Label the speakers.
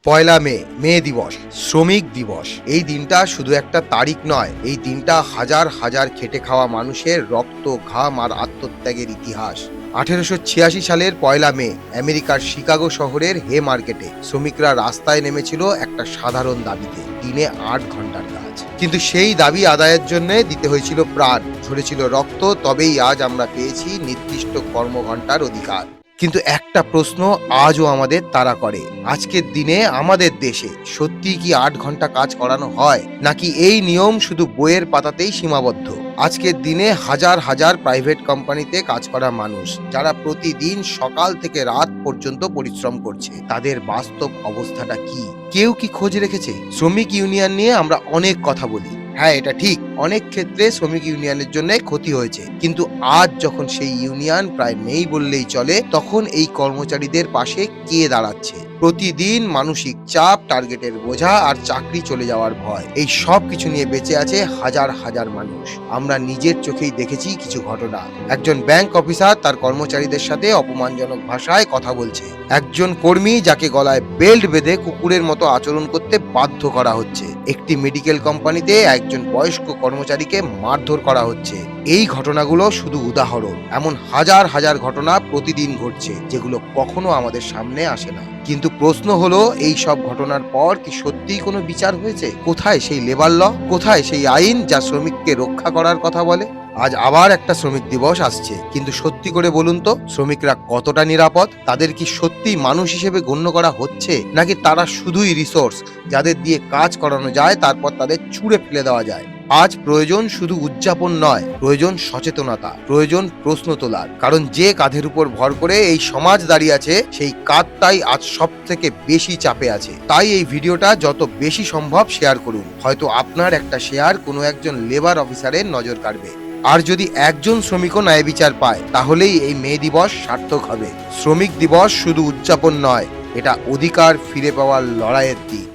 Speaker 1: পয়লা মে দিবস, শ্রমিক দিবস। এই দিনটা শুধু একটা তারিখ নয়, এই দিনটা হাজার হাজার খেটে খাওয়া মানুষের রক্ত, ঘাম আর আত্মত্যাগের ইতিহাস। 1886 সালের পয়লা মে আমেরিকার শিকাগো শহরের হে মার্কেটে শ্রমিকরা রাস্তায় নেমেছিল একটা সাধারণ দাবিতে, দিনে 8 ঘন্টার কাজ। কিন্তু সেই দাবি আদায়ের জন্য দিতে হয়েছিল প্রাণ, ঝরেছিল রক্ত, তবেই আজ আমরা পেয়েছি নির্দিষ্ট কর্মঘণ্টার অধিকার। কিন্তু একটা প্রশ্ন আজও আমাদের তাড়া করে, আজকের দিনে আমাদের দেশে সত্যি কি 8 ঘন্টা কাজ করানো হয়, নাকি এই নিয়ম শুধু বইয়ের পাতাতেই সীমাবদ্ধ? আজকের দিনে হাজার হাজার প্রাইভেট কোম্পানিতে কাজ করা মানুষ, যারা প্রতিদিন সকাল থেকে রাত পর্যন্ত পরিশ্রম করছে, তাদের বাস্তব অবস্থাটা কি কেউ কি খোঁজ রেখেছে? শ্রমিক ইউনিয়ন নিয়ে আমরা অনেক কথা বলি, হ্যাঁ এটা ঠিক, অনেক ক্ষেত্রে শ্রমিক ইউনিয়নের জন্য ক্ষতি হয়েছে, কিন্তু আজ যখন সেই ইউনিয়ন প্রায় নেই বললেই চলে, তখন এই কর্মচারীদের পাশে কে দাঁড়াচ্ছে? প্রতিদিন মানসিক চাপ, টার্গেটের বোঝা আর চাকরি চলে যাওয়ার ভয়, এই সব কিছু নিয়ে বেঁচে আছে হাজার হাজার মানুষ। আমরা নিজের চোখেই দেখেছি কিছু ঘটনা। একজন ব্যাংক অফিসার তার কর্মচারীদের সাথে অপমানজনক ভাষায় কথা বলছে, একজন কর্মী যাকে গলায় বেল্ট বেঁধে কুকুরের মতো আচরণ করতে বাধ্য করা হচ্ছে, একটি মেডিকেল কোম্পানিতে একজন বয়স্ক কর্মচারীকে মারধর করা হচ্ছে। এই ঘটনাগুলো শুধু উদাহরণ, এমন হাজার হাজার ঘটনা প্রতিদিন ঘটছে, যেগুলো কখনো আমাদের সামনে আসে না। কিন্তু প্রশ্ন হলো, এই সব ঘটনার পর কি সত্যিই কোনো বিচার হয়েছে? কোথায় সেই লেবার ল? কোথায় সেই আইন যা শ্রমিককে রক্ষা করার কথা বলে? আজ আবার একটা শ্রমিক দিবস আসছে, কিন্তু সত্যি করে বলুন তো, শ্রমিকরা কতটা নিরাপদ? তাদের কি সত্যি মানুষ হিসেবে গণ্য করা হচ্ছে, নাকি তারা শুধুই রিসোর্স, যাদের দিয়ে কাজ করানো যায় তারপর তাদের ছুঁড়ে ফেলে দেওয়া যায়? আজ প্রয়োজন শুধু উদযাপন নয়, প্রয়োজন সচেতনতা, প্রয়োজন প্রশ্ন তোলার। কারণ যে কাঁধের উপর ভর করে এই সমাজ দাঁড়িয়ে আছে, সেই কাঁধটাই আজ সব থেকে বেশি চাপে আছে। তাই এই ভিডিওটা যত বেশি সম্ভব শেয়ার করুন, হয়তো আপনার একটা শেয়ার কোনো একজন লেবার অফিসারের নজর কাড়বে। আর যদি একজন শ্রমিকও ন্যায় বিচার পায়, তাহলেই এই মে দিবস সার্থক হবে। শ্রমিক দিবস শুধু উদযাপন নয়, এটা অধিকার ফিরে পাওয়ার লড়াইয়ের দিক।